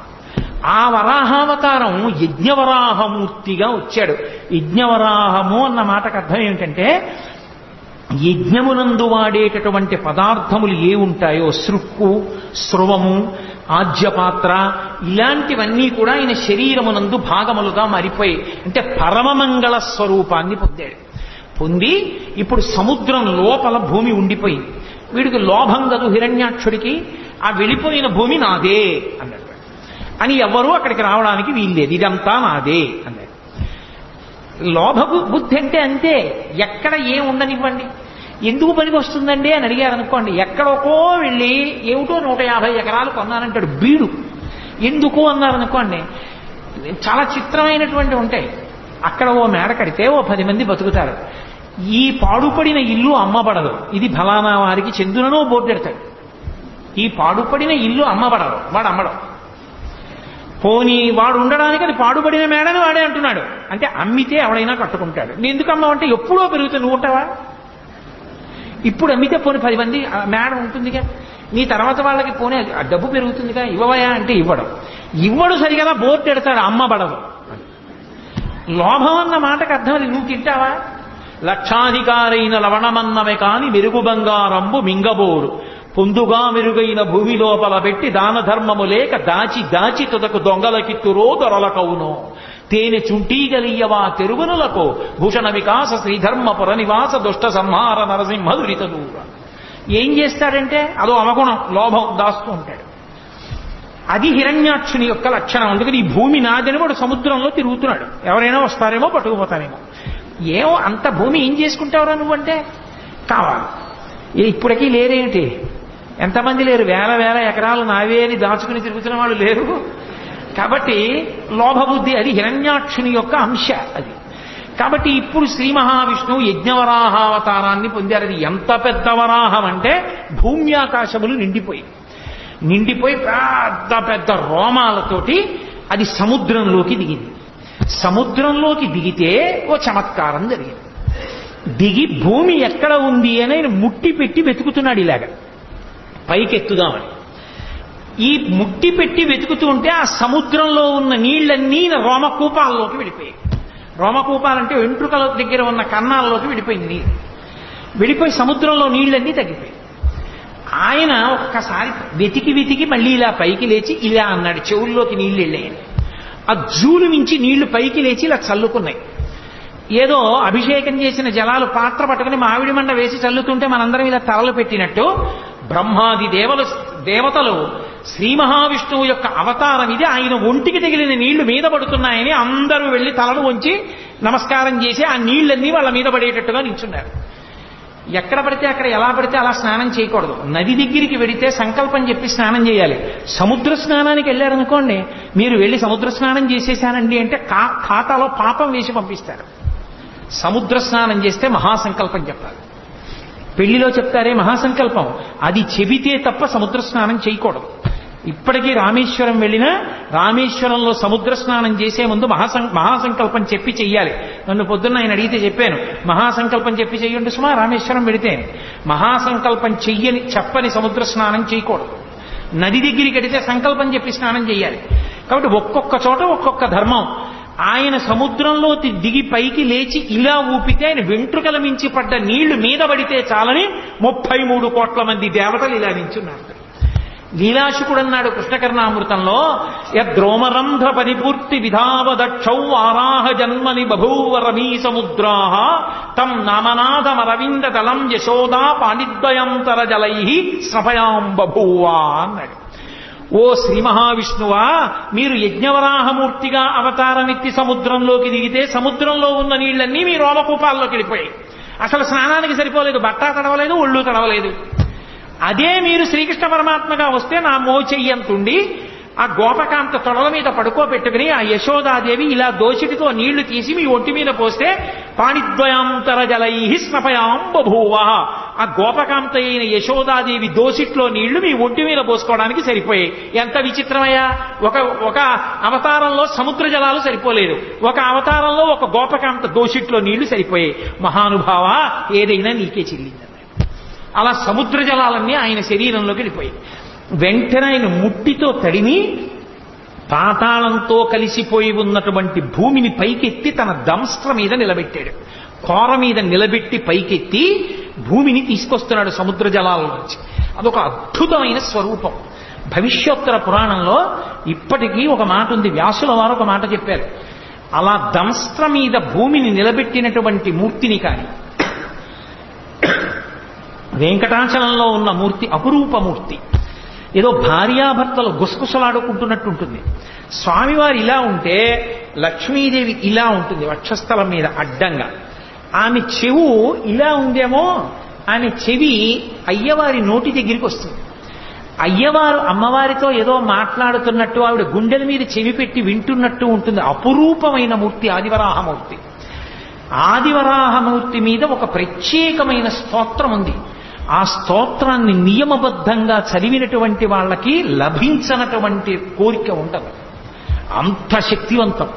ఆ వరాహావతారం యజ్ఞవరాహమూర్తిగా వచ్చాడు. యజ్ఞవరాహము అన్న మాటకు అర్థం ఏమిటంటే యజ్ఞమునందు వాడేటటువంటి పదార్థములు ఏ ఉంటాయో సృక్కు, స్రవము, ఆజ్యపాత్ర ఇలాంటివన్నీ కూడా ఆయన శరీరమునందు భాగములుగా మారిపోయి అంటే పరమమంగళ స్వరూపాన్ని పొందాడు. పొంది ఇప్పుడు సముద్రం లోపల భూమి ఉండిపోయింది. వీడికి లోభం కదు హిరణ్యాక్షుడికి, ఆ వెళ్ళిపోయిన భూమి నాదే అన్నాడు. అని ఎవరూ అక్కడికి రావడానికి వీల్లేదు, ఇదంతా నాదే అన్నాడు. లోభ బుద్ధి అంటే అంతే, ఎక్కడ ఏం ఉండనివ్వండి. ఎందుకు పనికి వస్తుందండి అని అడిగారు అనుకోండి, ఎక్కడోకో వెళ్ళి ఏమిటో 150 ఎకరాలు కొన్నానంటాడు బీడు. ఎందుకు అన్నారనుకోండి, చాలా చిత్రమైనటువంటి ఉంటాయి. అక్కడ ఓ మేడ కడితే ఓ 10 మంది బతుకుతారు. ఈ పాడుపడిన ఇల్లు అమ్మబడదు, ఇది ఫలానా వారికి చెందుననో బోర్డు పెడతాడు. ఈ పాడుపడిన ఇల్లు అమ్మబడదు, వాడు అమ్మడం. పోనీ వాడు ఉండడానికి అది పాడుపడిన మేడని వాడే అంటున్నాడు. అంటే అమ్మితే ఎవడైనా కట్టుకుంటాడు. నేను ఎందుకు అమ్మావంటే ఎప్పుడో పెరుగుతుంది, నువ్వు ఉంటావా? ఇప్పుడు అమ్మితే పోనీ 10 మంది మేడ ఉంటుందిగా, నీ తర్వాత వాళ్ళకి పోనీ డబ్బు పెరుగుతుందిగా, ఇవ్వవయా అంటే ఇవ్వడు సరిగా బోర్డు పెడతాడు అమ్మబడదు. లోభం అన్న మాటకు అర్థం అది. నువ్వు తింటావా? లక్షాధికారైన లవణమన్నమే కాని మెరుగు బంగారంబు మింగబోరు పొందుగా మెరుగైన భూమి లోపల పెట్టి దాన ధర్మము లేక దాచి దాచి తుదకు దొంగలకిత్తురో దొరలకవునో తేనె చుంటీగలియవా తెరుగునులకు భూషణ వికాస శ్రీధర్మపుర నివాస దుష్ట సంహార నరసింహ దురిత దూర. ఏం చేస్తాడంటే అదో అవగుణం, లోభం దాస్తూ ఉంటాడు. అది హిరణ్యాక్షుని యొక్క లక్షణం. అందుకని ఈ భూమి నాదని వాడు సముద్రంలో తిరుగుతున్నాడు. ఎవరైనా వస్తారేమో పట్టుకుపోతారేమో. ఏమో అంత భూమి ఏం చేసుకుంటావురా నువ్వంటే కావాలి. ఇప్పటికీ లేరేమిటి, ఎంతమంది లేరు, వేల వేల ఎకరాలు నావే అని దాచుకుని తిరుగుతున్న వాళ్ళు లేరు. కాబట్టి లోభబుద్ధి అది హిరణ్యాక్షుని యొక్క అంశ అది. కాబట్టి ఇప్పుడు శ్రీ మహావిష్ణువు యజ్ఞవరాహావతారాన్ని పొందారు. అది ఎంత పెద్ద వరాహం అంటే భూమి ఆకాశములు నిండిపోయి పెద్ద పెద్ద రోమాలతోటి అది సముద్రంలోకి దిగింది. సముద్రంలోకి దిగితే ఓ చమత్కారం జరిగింది. దిగి భూమి ఎక్కడ ఉంది అని ఆయన ముట్టి పెట్టి వెతుకుతున్నాడు, ఇలాగ పైకెత్తుదామని. ఈ ముట్టి పెట్టి వెతుకుతూ ఉంటే ఆ సముద్రంలో ఉన్న నీళ్లన్నీ రోమకూపాల్లోకి వెళ్ళిపోయాయి. రోమకూపాలంటే వెంట్రుకల దగ్గర ఉన్న కన్నాల్లోకి వెళ్ళిపోయింది నీళ్ళు. వెళ్ళిపోయి సముద్రంలో నీళ్లన్నీ తగ్గిపోయాయి. ఆయన ఒక్కసారి వెతికి మళ్ళీ ఇలా పైకి లేచి ఇలా అన్నాడు, చెవుల్లోకి నీళ్లు వెళ్ళాయని. ఆ జూలు మించి నీళ్లు పైకి లేచి ఇలా చల్లుకున్నాయి. ఏదో అభిషేకం చేసిన జలాలు పాత్ర పట్టుకుని మామిడి మండ వేసి చల్లుతుంటే మనందరం ఇలా తలలు పెట్టినట్టు బ్రహ్మాది దేవతలు శ్రీ మహావిష్ణువు యొక్క అవతారం ఇది, ఆయన ఒంటికి తగిలిన నీళ్లు మీద పడుతున్నాయని అందరూ వెళ్లి తలను వంచి నమస్కారం చేసి ఆ నీళ్లన్నీ వాళ్ళ మీద పడేటట్టుగా నిల్చున్నారు. ఎక్కడ పడితే అక్కడ ఎలా పడితే అలా స్నానం చేయకూడదు. నది దగ్గరికి వెడితే సంకల్పం చెప్పి స్నానం చేయాలి. సముద్ర స్నానానికి వెళ్ళారనుకోండి, మీరు వెళ్ళి సముద్ర స్నానం చేసేసానండి అంటే ఖాతాలో పాపం వేసి పంపిస్తారు. సముద్ర స్నానం చేస్తే మహాసంకల్పం చెప్పాలి. పెళ్లిలో చెప్తారే మహాసంకల్పం, అది చెబితే తప్ప సముద్ర స్నానం చేయకూడదు. ఇప్పటికీ రామేశ్వరం వెళ్ళినా రామేశ్వరంలో సముద్ర స్నానం చేసే ముందు మహాసంకల్పం చెప్పి చెయ్యాలి. నన్ను పొద్దున్న ఆయన అడిగితే చెప్పాను, మహాసంకల్పం చెప్పి చెయ్యండి సుమా రామేశ్వరం వెడితే. మహాసంకల్పం చెప్పని సముద్ర స్నానం చేయకూడదు. నది దగ్గరికి వెడితే సంకల్పం చెప్పి స్నానం చేయాలి. కాబట్టి ఒక్కొక్క చోట ఒక్కొక్క ధర్మం. ఆయన సముద్రంలో దిగి పైకి లేచి ఇలా ఊపితే ఆయన వెంట్రుకల మించి పడ్డ నీళ్లు మీద పడితే చాలని 33 కోట్ల మంది దేవతలు ఇలా నించున్నారు. లీలాశుకుడు అన్నాడు కృష్ణకర్ణామృతంలో, యద్రోమరంధ్ర పరిపూర్తి విధావదక్షౌ ఆరాహ జన్మని బభూవ రమీ సముద్రాః తం నామనాథమరవింద దళం యశోదా పాణిద్వయంతర జలై స్రపయాం బభూవా అన్నాడు. ఓ శ్రీ మహావిష్ణువా, మీరు యజ్ఞవరాహమూర్తిగా అవతారమెత్తి సముద్రంలోకి దిగితే సముద్రంలో ఉన్న నీళ్లన్నీ మీ రోమకూపాల్లోకి వెళ్ళిపోయాయి. అసలు స్నానానికి సరిపోలేదు, బట్ట తడవలేదు, ఒళ్ళు తడవలేదు. అదే మీరు శ్రీకృష్ణ పరమాత్మగా వస్తే నా మోచెయ్యంతుండి ఆ గోపకాంత తొడల మీద పడుకోబెట్టుకుని ఆ యశోదాదేవి ఇలా దోసిటితో నీళ్లు తీసి మీ ఒంటి మీద పోస్తే పాణిద్వయాంతర జలై స్నపయాం బభూవ. ఆ గోపకాంత అయిన యశోదాదేవి దోసిట్లో నీళ్లు మీ ఒంటి మీద పోసుకోవడానికి సరిపోయాయి. ఎంత విచిత్రమయ్యా! ఒక అవతారంలో సముద్ర జలాలు సరిపోలేదు, ఒక అవతారంలో ఒక గోపకాంత దోసిట్లో నీళ్లు సరిపోయాయి. మహానుభావ, ఏదైనా నీకే చెల్లింది. అలా సముద్ర జలాలన్నీ ఆయన శరీరంలోకి వెళ్ళిపోయాయి. వెంటనే ఆయన ముట్టితో తడిమి పాతాళంతో కలిసిపోయి ఉన్నటువంటి భూమిని పైకెత్తి తన దంస్ట్ర మీద నిలబెట్టాడు. కోర మీద నిలబెట్టి పైకెత్తి భూమిని తీసుకొస్తున్నాడు సముద్ర జలాల నుంచి. అదొక అద్భుతమైన స్వరూపం. భవిష్యోత్తర పురాణంలో ఇప్పటికీ ఒక మాట ఉంది. వ్యాసుల వారు ఒక మాట చెప్పారు. అలా దంస్ట్ర మీద భూమిని నిలబెట్టినటువంటి మూర్తిని కానీ, వెంకటాచలంలో ఉన్న మూర్తి అపురూపమూర్తి. ఏదో భార్యాభర్తలు గుసగుసలాడుకుంటున్నట్టుంటుంది. స్వామివారు ఇలా ఉంటే లక్ష్మీదేవి ఇలా ఉంటుంది వక్షస్థలం మీద అడ్డంగా. ఆమె చెవు ఇలా ఉందేమో, ఆమె చెవి అయ్యవారి నోటి దగ్గరికి వస్తుంది. అయ్యవారు అమ్మవారితో ఏదో మాట్లాడుతున్నట్టు ఆవిడ గుండెల మీద చెవి పెట్టి వింటున్నట్టు ఉంటుంది. అపురూపమైన మూర్తి ఆదివరాహమూర్తి. ఆదివరాహమూర్తి మీద ఒక ప్రత్యేకమైన స్తోత్రం ఉంది. ఆ స్తోత్రాన్ని నియమబద్ధంగా చదివినటువంటి వాళ్ళకి లభించనటువంటి కోరిక ఉండదు, అంత శక్తివంతం.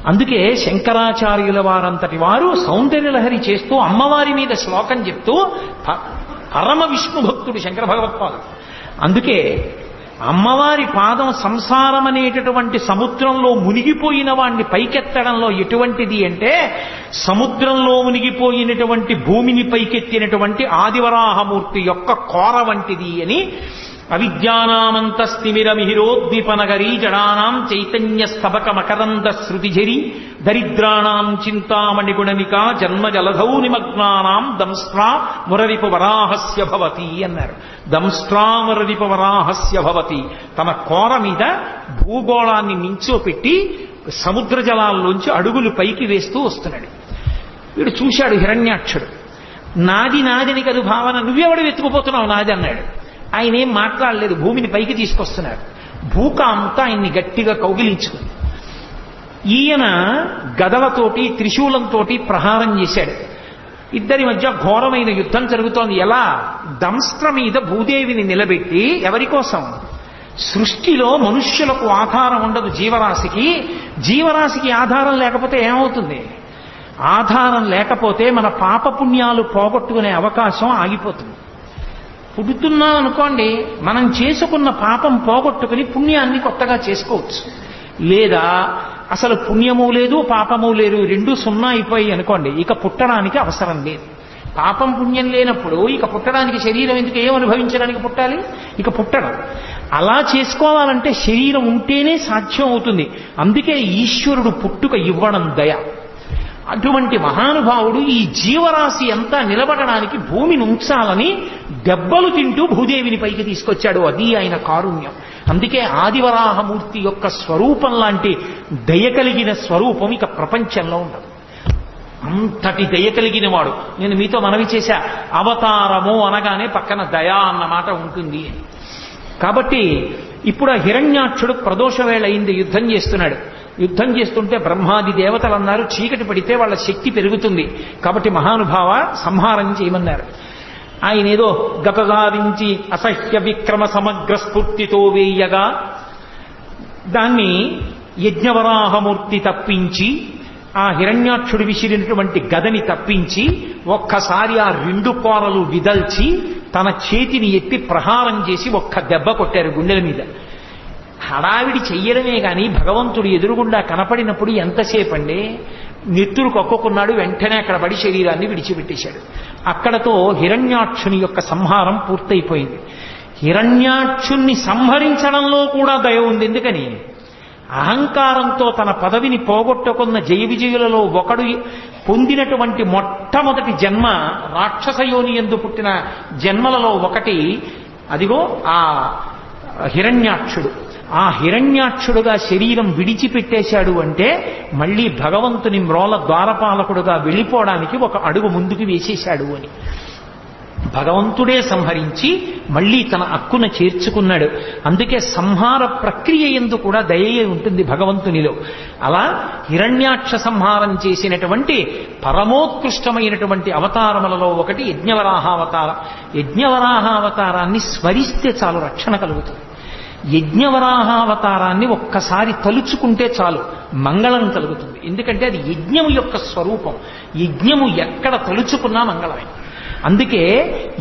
అందుకే శంకరాచార్యుల వారంతటి వారు సౌందర్యలహరి చేస్తూ అమ్మవారి మీద శ్లోకం చెప్తూ పరమ విష్ణు భక్తుడు శంకర భగవత్పాదుడు. అందుకే అమ్మవారి పాదం సంసారం అనేటటువంటి సముద్రంలో మునిగిపోయిన వాణ్ణి పైకెత్తడంలో ఎటువంటిది అంటే, సముద్రంలో మునిగిపోయినటువంటి భూమిని పైకెత్తినటువంటి ఆదివరాహమూర్తి యొక్క కోర వంటిది అని అవిద్యానామంతస్తిమిరమిహిరోద్దీపనగరీ జడానాం చైతన్య స్తబక మకరంద శృతిఝరి దరిద్రాణాం చింతామణిగుణనికా జన్మ జలధౌ నిమగ్నానాం దంస్ట్రా మురరిపు వరాహస్య భవతి అన్నారు. దంస్ట్రా మురరిపు వరాహస్య భవతి. తన కోర మీద భూగోళాన్ని నించోపెట్టి సముద్ర జలాల్లోంచి అడుగులు పైకి వేస్తూ వస్తున్నాడు. వీడు చూశాడు హిరణ్యాక్షుడు. నాది నాదిని కదు భావన, నువ్వెవడు వెతుకుపోతున్నావు నాది అన్నాడు. ఆయన ఏం మాట్లాడలేదు, భూమిని పైకి తీసుకొస్తున్నారు. భూకాంత ఆయన్ని గట్టిగా కౌగిలించుకుంది. ఈయన గదలతోటి త్రిశూలంతోటి ప్రహారం చేశాడు. ఇద్దరి మధ్య ఘోరమైన యుద్ధం జరుగుతోంది. ఎలా? దంస్ట్ర మీద భూదేవిని నిలబెట్టి ఎవరి కోసం? సృష్టిలో మనుష్యులకు ఆధారం ఉండదు జీవరాశికి. జీవరాశికి ఆధారం లేకపోతే ఏమవుతుంది? ఆధారం లేకపోతే మన పాపపుణ్యాలు పోగొట్టుకునే అవకాశం ఆగిపోతుంది. పుడుతున్నాం అనుకోండి, మనం చేసుకున్న పాపం పోగొట్టుకుని పుణ్యాన్ని కొత్తగా చేసుకోవచ్చు. లేదా అసలు పుణ్యము లేదు పాపము లేదు, రెండు సున్నా అయిపోయి అనుకోండి, ఇక పుట్టడానికి అవసరం లేదు. పాపం పుణ్యం లేనప్పుడు ఇక పుట్టడానికి శరీరం ఎందుకు? ఏం అనుభవించడానికి పుట్టాలి? ఇక పుట్టడం. అలా చేసుకోవాలంటే శరీరం ఉంటేనే సాధ్యం అవుతుంది. అందుకే ఈశ్వరుడు పుట్టుక ఇవ్వడం దయ. అటువంటి మహానుభావుడు ఈ జీవరాశి అంతా నిలబడడానికి భూమిని ఉంచాలని దెబ్బలు తింటూ భూదేవిని పైకి తీసుకొచ్చాడు. అది ఆయన కారుణ్యం. అందుకే ఆదివరాహమూర్తి యొక్క స్వరూపం లాంటి దయ కలిగిన స్వరూపం ఇక ప్రపంచంలో ఉండదు. అంతటి దయ కలిగిన వాడు. నేను మీతో మనవి చేశా, అవతారము అనగానే పక్కన దయా అన్న మాట ఉంటుంది అని. కాబట్టి ఇప్పుడు ఆ హిరణ్యాక్షుడు ప్రదోష వేళ అయింది, యుద్ధం చేస్తున్నాడు. యుద్ధం చేస్తుంటే బ్రహ్మాది దేవతలు అన్నారు, చీకటి పడితే వాళ్ళ శక్తి పెరుగుతుంది, కాబట్టి మహానుభావ సంహారం చేయమన్నారు. ఆయన ఏదో గతదారించి అసహ్య విక్రమ సమగ్ర స్ఫూర్తితో వేయగా దాన్ని యజ్ఞవరాహమూర్తి తప్పించి, ఆ హిరణ్యాక్షుడు విసిరినటువంటి గదని తప్పించి ఒక్కసారి ఆ రెండు కోరలు విదల్చి తన చేతిని ఎత్తి ప్రహారం చేసి ఒక్క దెబ్బ కొట్టారు గుండెల మీద. హడావిడి చెయ్యడమే గాని భగవంతుడు ఎదురుగుండా కనపడినప్పుడు ఎంతసేపు అండి? నెత్తురు కక్కుకున్నాడు, వెంటనే అక్కడ పడి శరీరాన్ని విడిచిపెట్టేశాడు. అక్కడతో హిరణ్యాక్షుని యొక్క సంహారం పూర్తయిపోయింది. హిరణ్యాక్షుణ్ణి సంహరించడంలో కూడా దయ ఉంది. ఎందుకని? అహంకారంతో తన పదవిని పోగొట్టుకున్న జయ విజయులలో ఒకడు పొందినటువంటి మొట్టమొదటి జన్మ రాక్షసయోని యందు పుట్టిన జన్మలలో ఒకటి అదిగో ఆ హిరణ్యాక్షుడు. ఆ హిరణ్యాక్షుడుగా శరీరం విడిచిపెట్టేశాడు అంటే మళ్ళీ భగవంతుని మ్రోల ద్వారపాలకుడుగా వెళ్ళిపోవడానికి ఒక అడుగు ముందుకు వేసేశాడు అని. భగవంతుడే సంహరించి మళ్ళీ తన అక్కున చేర్చుకున్నాడు. అందుకే సంహార ప్రక్రియ యందు కూడా దయ ఉంటుంది భగవంతునిలో. అలా హిరణ్యాక్ష సంహారం చేసినటువంటి పరమోత్కృష్టమైనటువంటి అవతారములలో ఒకటి యజ్ఞవరాహావతారం. యజ్ఞవరాహావతారాన్ని స్మరిస్తే చాలు రక్షణ కలుగుతుంది. యజ్ఞవరాహావతారాన్ని ఒక్కసారి తలుచుకుంటే చాలు మంగళం కలుగుతుంది. ఎందుకంటే అది యజ్ఞము యొక్క స్వరూపం. యజ్ఞము ఎక్కడ తలుచుకున్నా మంగళమే. అందుకే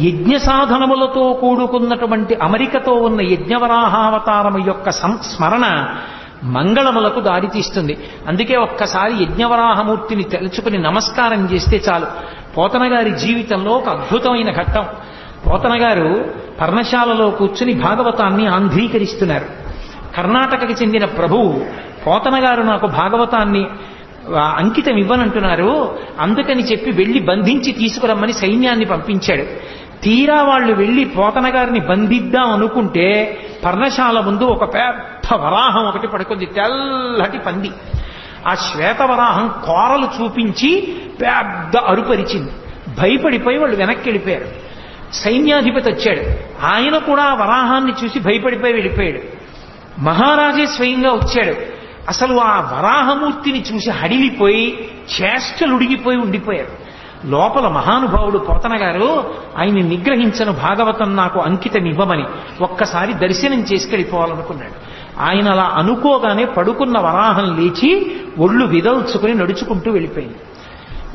యజ్ఞ సాధనములతో కూడుకున్నటువంటి అమరికతో ఉన్న యజ్ఞవరాహావతారము యొక్క సంస్మరణ మంగళములకు దారితీస్తుంది. అందుకే ఒక్కసారి యజ్ఞవరాహమూర్తిని తలుచుకుని నమస్కారం చేస్తే చాలు. పోతన గారి జీవితంలో ఒక అద్భుతమైన ఘట్టం. పోతన గారు పర్ణశాలలో కూర్చుని భాగవతాన్ని ఆంధ్రీకరిస్తున్నారు. కర్ణాటకకి చెందిన ప్రభువు పోతన గారు నాకు భాగవతాన్ని అంకితం ఇవ్వనంటున్నారు, అందుకని చెప్పి వెళ్లి బంధించి తీసుకురమ్మని సైన్యాన్ని పంపించాడు. తీరా వాళ్ళు వెళ్లి పోతన గారిని బంధిద్దాం అనుకుంటే పర్ణశాల ముందు ఒక పెద్ద వరాహం ఒకటి పడుకుంది, తెల్లటి పంది. ఆ శ్వేతవరాహం కోరలు చూపించి పెద్ద అరుపరిచింది. భయపడిపోయి వాళ్ళు వెనక్కి వెళ్ళిపోయారు. సైన్యాధిపతి వచ్చాడు, ఆయన కూడా వరాహాన్ని చూసి భయపడిపోయి వెళ్ళిపోయాడు. మహారాజే స్వయంగా వచ్చాడు. అసలు ఆ వరాహమూర్తిని చూసి హడిలిపోయి చేష్టలుడిగిపోయి ఉండిపోయారు. లోపల మహానుభావుడు పోతన గారు ఆయన్ని నిగ్రహించను, భాగవతం నాకు అంకితం ఇవ్వమని ఒక్కసారి దర్శనం చేసుకెళ్ళిపోవాలనుకున్నాడు. ఆయన అలా అనుకోగానే పడుకున్న వరాహం లేచి ఒళ్ళు విదల్చుకుని నడుచుకుంటూ వెళ్ళిపోయింది.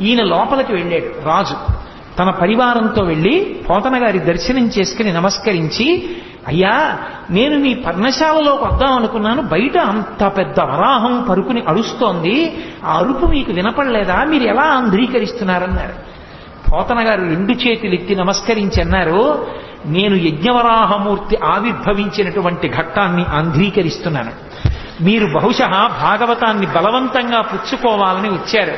ఈయన లోపలికి వెళ్ళాడు. రాజు తన పరివారంతో వెళ్ళి పోతన గారి దర్శనం చేసుకుని నమస్కరించి, అయ్యా నేను మీ పర్ణశాలలోకి వద్దాం అనుకున్నాను, బయట అంత పెద్ద వరాహం పరుకుని అరుస్తోంది, ఆ అరుపు మీకు వినపడలేదా, మీరు ఎలా ఆంధ్రీకరిస్తున్నారన్నారు. పోతన గారు 2 చేతులు ఎత్తి నమస్కరించి అన్నారు, నేను యజ్ఞవరాహమూర్తి ఆవిర్భవించినటువంటి ఘట్టాన్ని ఆంధ్రీకరిస్తున్నాను. మీరు బహుశా భాగవతాన్ని బలవంతంగా పుచ్చుకోవాలని వచ్చారు.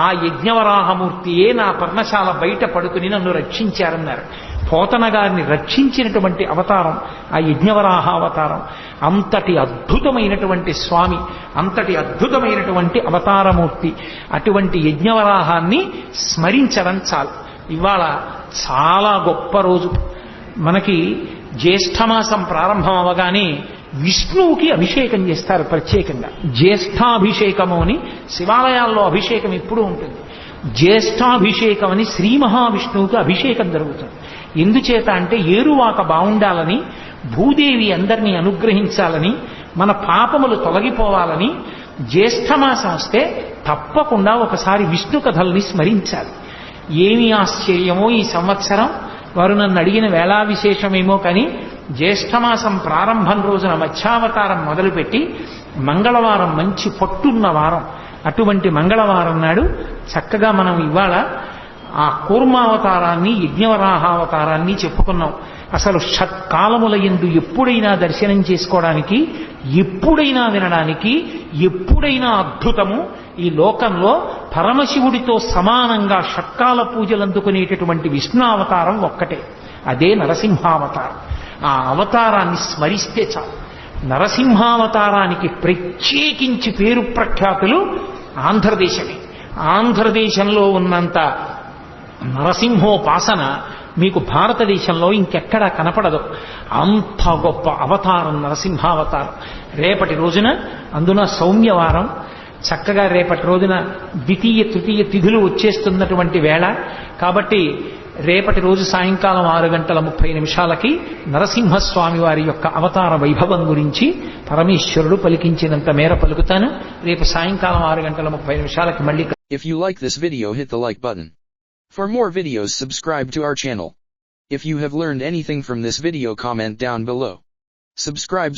ఆ యజ్ఞవరాహమూర్తియే నా పర్ణశాల బయట పడుకుని నన్ను రక్షించారన్నారు. పోతన గారిని రక్షించినటువంటి అవతారం ఆ యజ్ఞవరాహావతారం. అంతటి అద్భుతమైనటువంటి స్వామి, అంతటి అద్భుతమైనటువంటి అవతారమూర్తి. అటువంటి యజ్ఞవరాహాన్ని స్మరించడం చాలు. ఇవాళ చాలా గొప్ప రోజు. మనకి జ్యేష్ఠమాసం ప్రారంభం అవగానే విష్ణువుకి అభిషేకం చేస్తారు ప్రత్యేకంగా. జ్యేష్ఠాభిషేకము అని శివాలయాల్లో అభిషేకం ఎప్పుడూ ఉంటుంది. జ్యేష్ఠాభిషేకం అని శ్రీ మహావిష్ణువుకి అభిషేకం జరుగుతుంది. ఎందుచేత అంటే ఏరువాక బాగుండాలని, భూదేవి అందరినీ అనుగ్రహించాలని, మన పాపములు తొలగిపోవాలని జ్యేష్ఠమాసం వస్తే తప్పకుండా ఒకసారి విష్ణు కథల్ని స్మరించాలి. ఏమి ఆశ్చర్యమో ఈ సంవత్సరం, వారు నన్ను అడిగిన వేళా విశేషమేమో కానీ జ్యేష్ఠమాసం ప్రారంభం రోజున మత్స్యావతారం మొదలుపెట్టి మంగళవారం మంచి పట్టున్న వారం, అటువంటి మంగళవారం నాడు చక్కగా మనం ఇవాళ ఆ కూర్మావతారాన్ని యజ్ఞవరాహావతారాన్ని చెప్పుకున్నాం. అసలు షట్కాలముల యందు ఎప్పుడైనా దర్శనం చేసుకోవడానికి, ఎప్పుడైనా వినడానికి, ఎప్పుడైనా అద్భుతము ఈ లోకంలో పరమశివుడితో సమానంగా షట్కాల పూజలు అందుకునేటటువంటి విష్ణువతారం ఒక్కటే, అదే నరసింహావతారం. ఆ అవతారాన్ని స్మరిస్తే చాలు. నరసింహావతారానికి ప్రత్యేకించి పేరు ప్రఖ్యాతులు ఆంధ్రదేశమే. ఆంధ్రదేశంలో ఉన్నంత నరసింహోపాసన మీకు భారతదేశంలో ఇంకెక్కడా కనపడదు. అంత గొప్ప అవతారం నరసింహావతారం. రేపటి రోజున అందున సౌమ్యవారం, చక్కగా రేపటి రోజున ద్వితీయ తృతీయ తిథులు వచ్చేస్తున్నటువంటి వేళ కాబట్టి రేపటి రోజు సాయంకాలం 6:30 నరసింహస్వామి వారి యొక్క అవతార వైభవం గురించి పరమేశ్వరుడు పలికించినంత మేర పలుకుతాను. రేపు సాయంకాలం 6:30 మళ్ళీ. If you like this video, hit the like button. For more videos, subscribe to our channel. If you have learned anything from this video, comment down below. Subscribe.